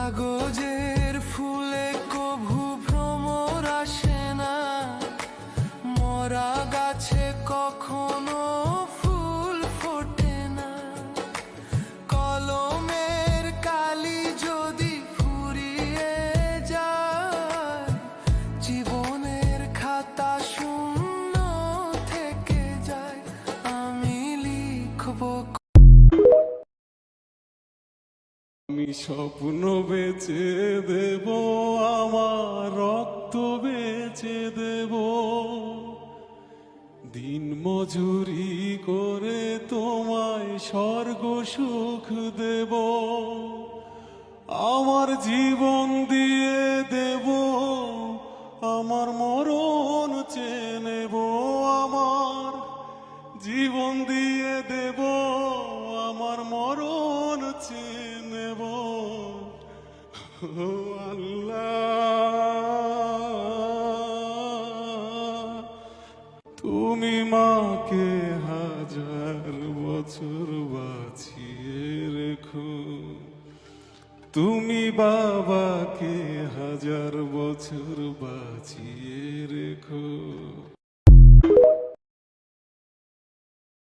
কাগজের ফুলে কভু ভ্রমর আসে না, মরা গাছে কখনো ফুল ফোটে না। কলমের কালি যদি ফুরিয়ে যায়, জীবনের খাতা শূন্য থেকে যায়। আমি লিখব, আমি স্বপ্ন বেচে দেব, আমার রক্ত বেচে দেব, দিন মজুরি করে তোমায় স্বর্গ সুখ দেব। আমার জীবন দিয়ে দেব, আমার মরণ চেয়ে নেব। আমার জীবন দিয়ে দেব, আমার মরণ চেয়ে নেব। ও আল্লাহ, তুমি মাকে হাজার বছর বাঁচিয়ে রেখো, তুমি বাবাকে হাজার বছর বাঁচিয়ে রেখো।